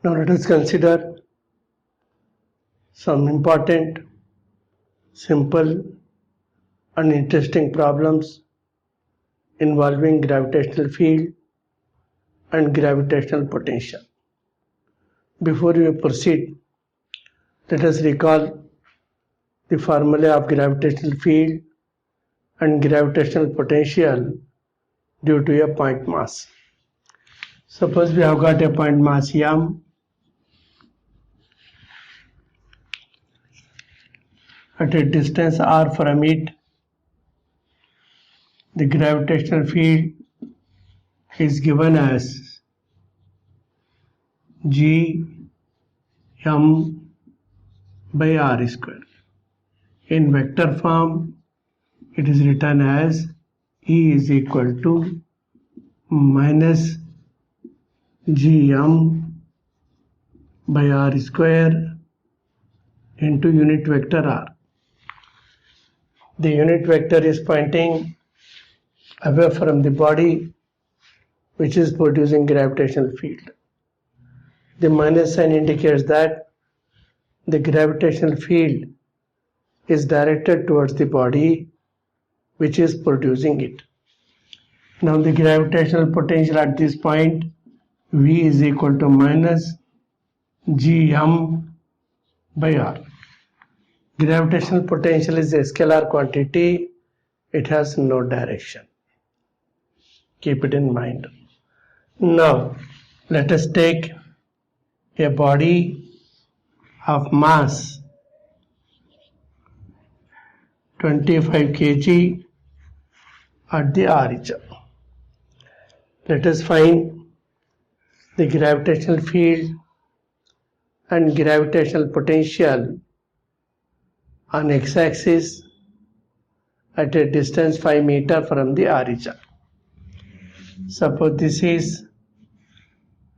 Now let us consider some important, simple and interesting problems involving gravitational field and gravitational potential. Before we proceed, let us recall the formula of gravitational field and gravitational potential due to a point mass. Suppose we have got a point mass m at a distance r from it. The gravitational field is given as g m by r square. In vector form, it is written as E is equal to minus gm by r square into unit vector r. The unit vector is pointing away from the body which is producing gravitational field. The minus sign indicates that the gravitational field is directed towards the body which is producing it. Now the gravitational potential at this point V is equal to minus gm by r. Gravitational potential is a scalar quantity. It has no direction. Keep it in mind. Now let us take a body of mass 25 kg at the origin. Let us find the gravitational field and gravitational potential on x-axis at a distance 5 meters from the origin. Suppose this is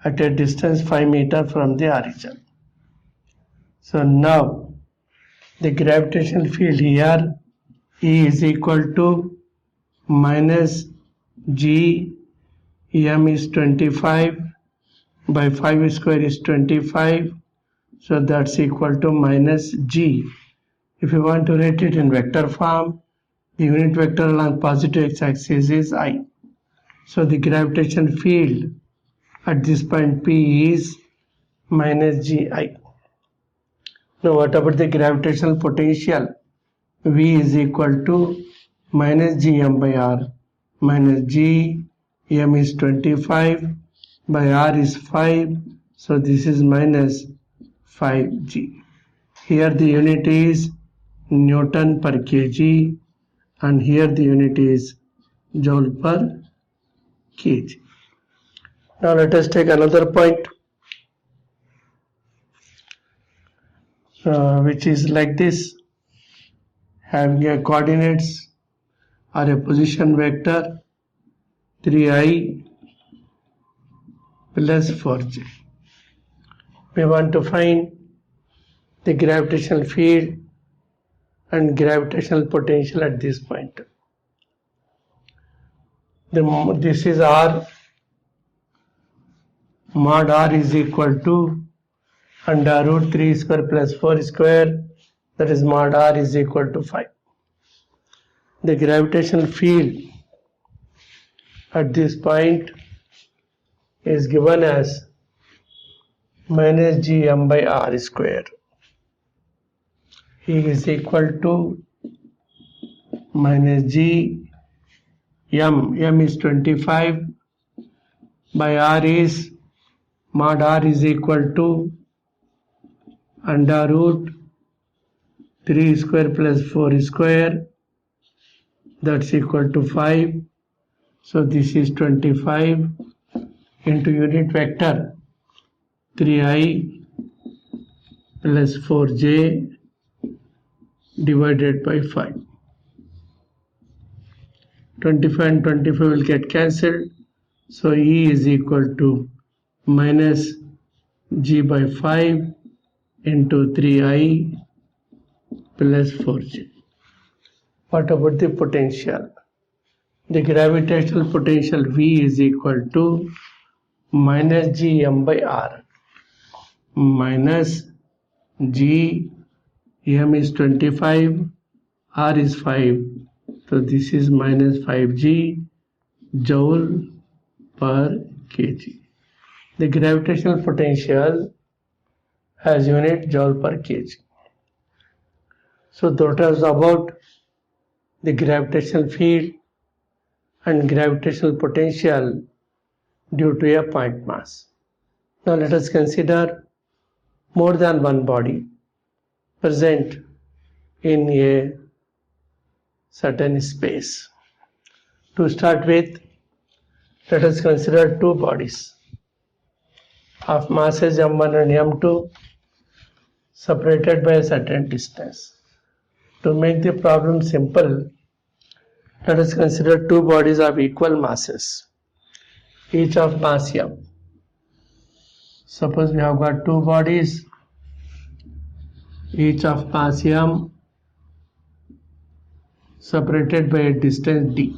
at a distance 5 meters from the origin. So now the gravitational field here E is equal to minus g m is 25 by 5 square is 25, so that's equal to minus g. If you want to write it in vector form, the unit vector along positive x-axis is I. So the gravitational field at this point P is minus gi. Now what about the gravitational potential? V is equal to minus gm by r minus g, m is 25 by r is 5, so this is minus 5g. Here the unit is Newton per kg and here the unit is joule per kg. Now let us take another point which is like this, having a coordinates or a position vector 3i plus 4j. We want to find the gravitational field and gravitational potential at this point. This is r, mod r is equal to under root 3 square plus 4 square, that is mod r is equal to 5. The gravitational field at this point is given as minus gm by r square. E is equal to minus g m is 25 by r is mod r is equal to under root 3 square plus 4 square, that's equal to 5. So this is 25 into unit vector 3i plus 4j divided by 5. 25 and 25 will get cancelled. So E is equal to minus g by 5 into 3i plus 4j. What about the potential? The gravitational potential V is equal to minus gm by r. minus G, M is 25, R is 5. So this is minus 5G joule per kg. The gravitational potential has unit joule per kg. So that was about the gravitational field and gravitational potential due to a point mass. Now let us consider more than one body present in a certain space. To start with, let us consider two bodies of masses m1 and m2 separated by a certain distance. To make the problem simple, let us consider two bodies of equal masses, each of mass m. Suppose we have got two bodies, each of mass m, separated by a distance d.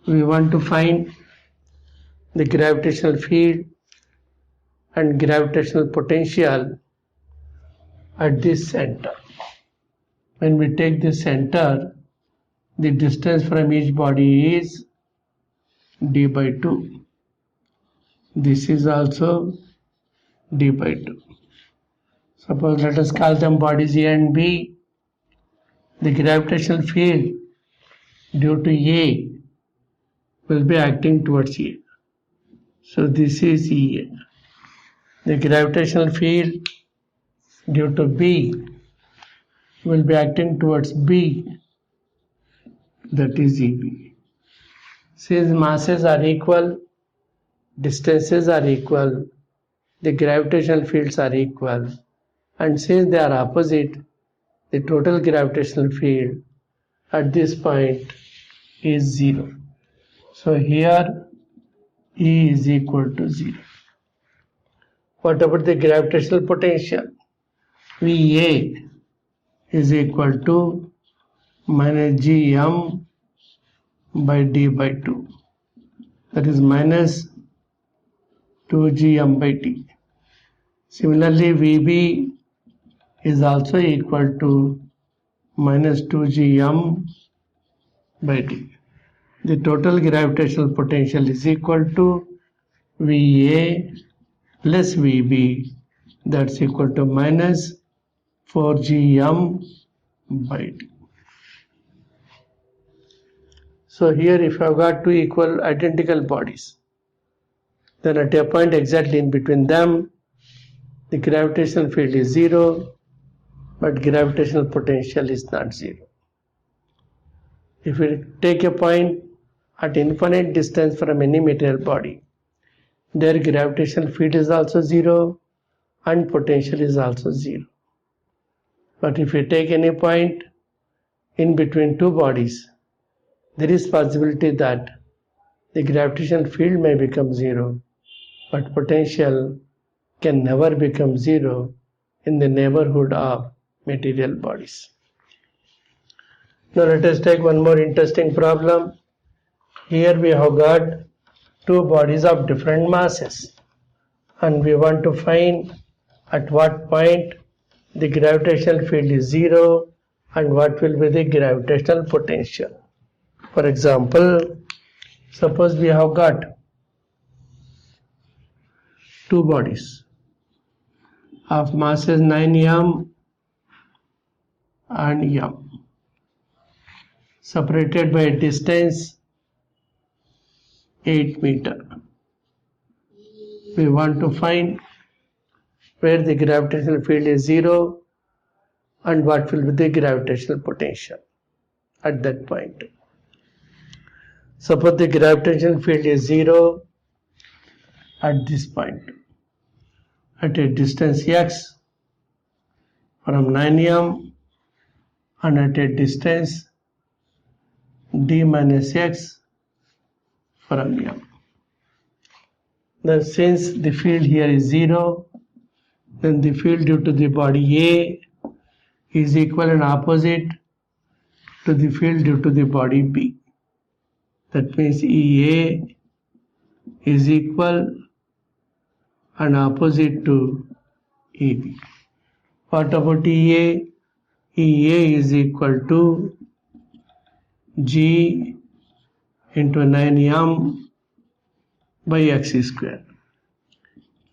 We want to find the gravitational field and gravitational potential at this center. When we take the center, the distance from each body is d by 2. This is also d by 2. Suppose let us call them bodies A and B. The gravitational field due to A will be acting towards A. So this is EA. The gravitational field due to B will be acting towards B, that is EB. Since masses are equal, distances are equal, the gravitational fields are equal, and since they are opposite, the total gravitational field at this point is 0. So here E is equal to 0. What about the gravitational potential? VA is equal to minus Gm by d by 2. That is minus 2Gm by d. Similarly, VB is also equal to minus 2Gm by d. The total gravitational potential is equal to VA plus VB, that's equal to minus 4Gm by d. So here if I have got two equal identical bodies, then at a point exactly in between them, the gravitational field is 0, but gravitational potential is not 0. If we take a point at infinite distance from any material body, their gravitational field is also 0 and potential is also 0. But if we take any point in between two bodies, there is possibility that the gravitational field may become 0, but potential can never become 0 in the neighborhood of material bodies. Now let us take one more interesting problem. Here we have got two bodies of different masses, and we want to find at what point the gravitational field is 0 and what will be the gravitational potential. For example, suppose we have got two bodies of masses 9m and m, separated by a distance 8 meter. We want to find where the gravitational field is 0 and what will be the gravitational potential at that point. Suppose the gravitational field is 0 at this point, at a distance x from 9m and at a distance d minus x from m. Then since the field here is 0, then the field due to the body A is equal and opposite to the field due to the body B. That means EA is equal and opposite to EB. What about EA? EA is equal to G into 9m by x square.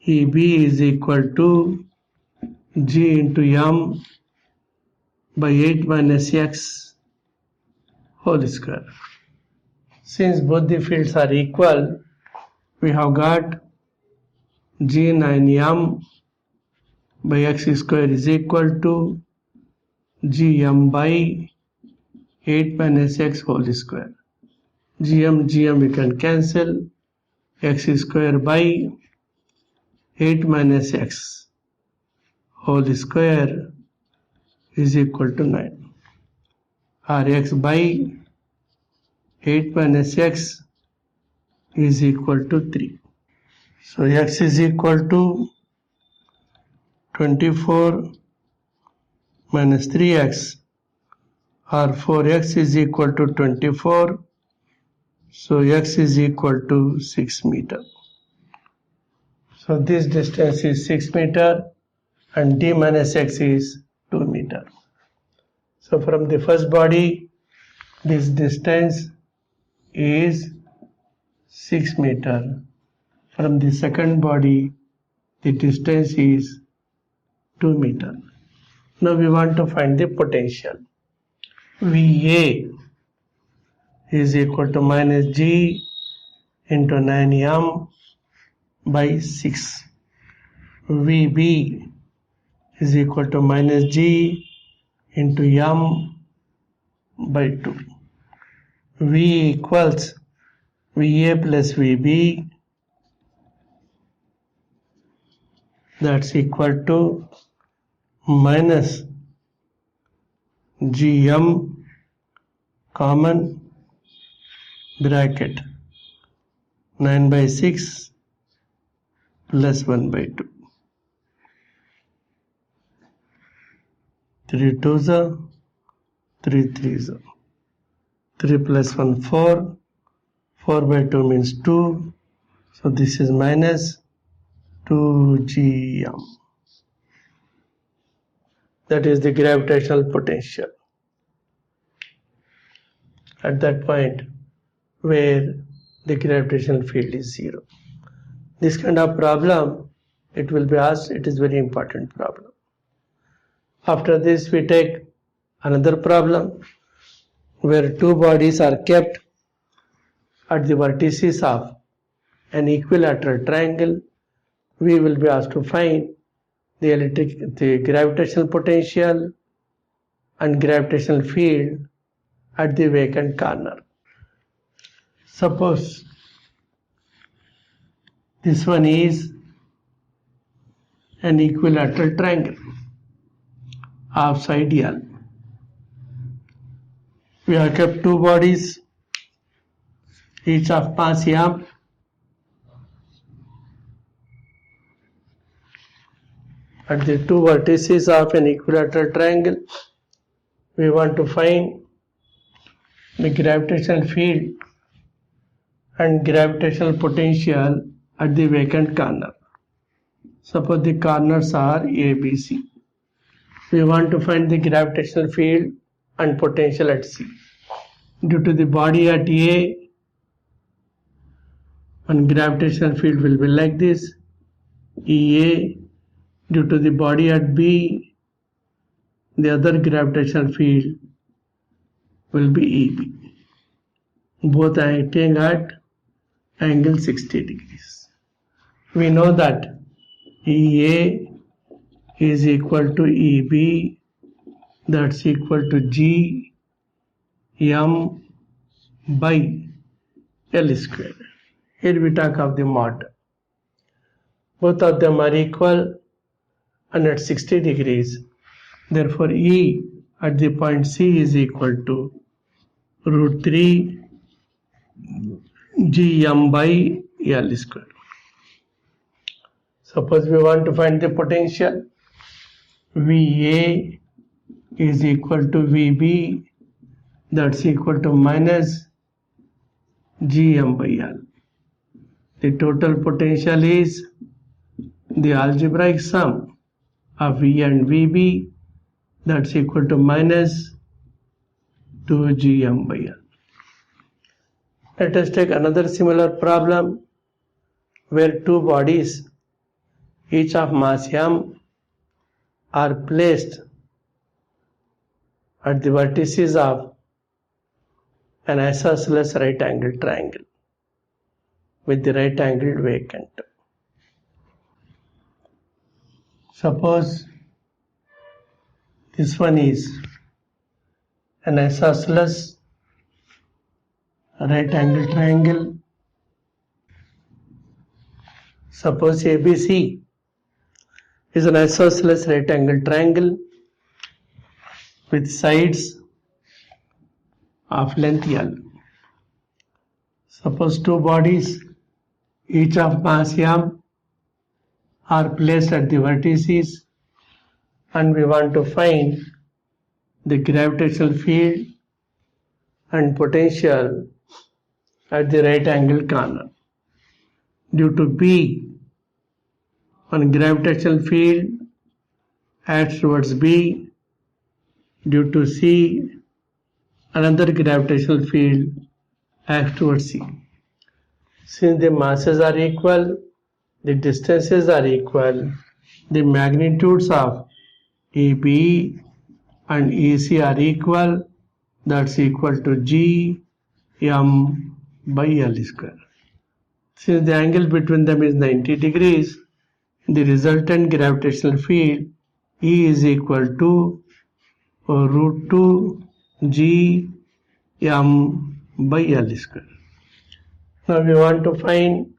EB is equal to G into m by 8 minus x whole square. Since both the fields are equal, we have got G 9m by x square is equal to Gm by 8 minus x whole square. Gm we can cancel. X square by 8 minus x whole square is equal to 9. Or x by 8 minus x is equal to 3. So x is equal to 24 minus 3x, or 4x is equal to 24. So x is equal to 6 meter. So this distance is 6 meter and d minus x is 2 meter. So from the first body, this distance is 6 meter. From the second body, the distance is 2 meter. Now we want to find the potential. VA is equal to minus G into 9m by 6. VB is equal to minus G into m by 2. V equals VA plus VB, that's equal to minus Gm common bracket 9 by 6 plus 1 by 2. 3 2s are 3 3s are 3 plus 1 4. 4 by 2 means 2. So this is minus 2Gm. That is the gravitational potential at that point where the gravitational field is 0. This kind of problem, it will be asked, it is very important problem. After this we take another problem where two bodies are kept at the vertices of an equilateral triangle. We will be asked to find the gravitational potential and gravitational field at the vacant corner. Suppose this one is an equilateral triangle of side L. We have kept two bodies, each of mass m. At the two vertices of an equilateral triangle, we want to find the gravitational field and gravitational potential at the vacant corner. Suppose the corners are A, B, C. We want to find the gravitational field and potential at C. Due to the body at A, one gravitational field will be like this, EA. Due to the body at B, the other gravitational field will be EB. Both are acting at angle 60 degrees. We know that EA is equal to EB, that's equal to G m by L square. Here we talk of the mod. Both of them are equal and at 60 degrees. Therefore, E at the point C is equal to root 3 Gm by L square. Suppose we want to find the potential. VA is equal to VB, that's equal to minus Gm by L. The total potential is the algebraic sum of V and VB, that's equal to minus 2gm by L. Let us take another similar problem where two bodies, each of mass m, are placed at the vertices of an isosceles right angled triangle with the right angled vacant. Suppose this one is an isosceles right angled triangle. Suppose ABC is an isosceles right angled triangle with sides of length L. Suppose two bodies, each of mass m, are placed at the vertices, and we want to find the gravitational field and potential at the right angle corner. Due to B, one gravitational field acts towards B. Due to C, another gravitational field acts towards C. Since the masses are equal, the distances are equal, the magnitudes of AB and EC are equal, that's equal to G m by L square. Since the angle between them is 90 degrees, the resultant gravitational field E is equal to root 2 G m by L square. Now we want to find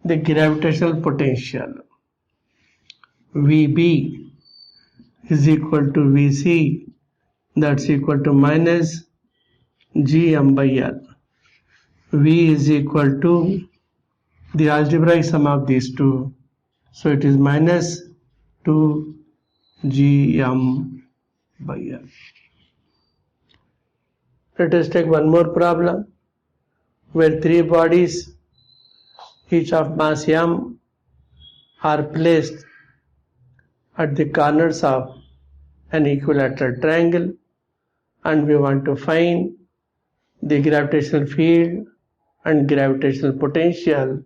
the gravitational potential. VB is equal to VC, that's equal to minus Gm by L. V is equal to the algebraic sum of these two, so it is minus 2 Gm by L. Let us take one more problem where three bodies, each of mass m, are placed at the corners of an equilateral triangle, and we want to find the gravitational field and gravitational potential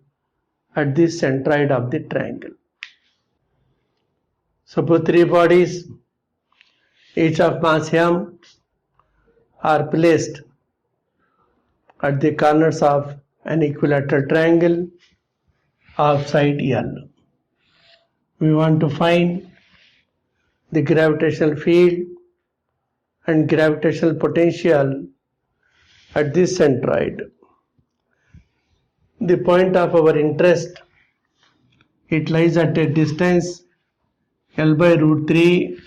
at the centroid of the triangle. Suppose three bodies, each of mass m, are placed at the corners of an equilateral triangle of side L. We want to find the gravitational field and gravitational potential at this centroid. The point of our interest, it lies at a distance L by root 3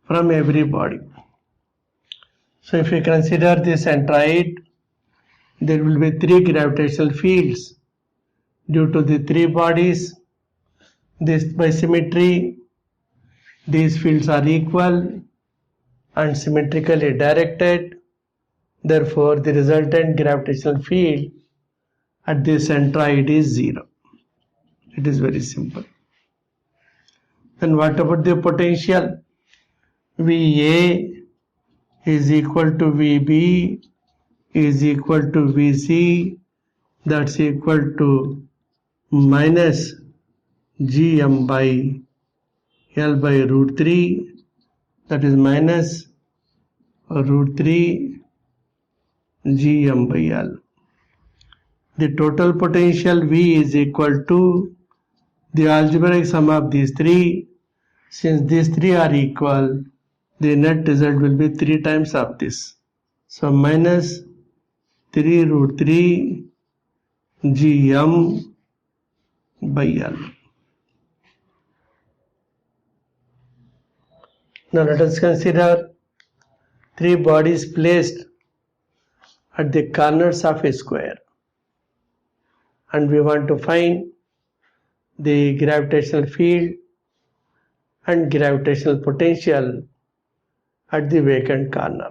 from every body. So if we consider the centroid, there will be three gravitational fields. Due to the three bodies, this by symmetry, these fields are equal and symmetrically directed. Therefore, the resultant gravitational field at the centroid is 0. It is very simple. Then what about the potential? VA is equal to VB is equal to VC, that's equal to minus Gm by L by root 3, that is minus root 3 Gm by L. The total potential V is equal to the algebraic sum of these three. Since these three are equal, the net result will be 3 times of this. So minus 3 root 3 Gm by L. Now let us consider three bodies placed at the corners of a square, and we want to find the gravitational field and gravitational potential at the vacant corner.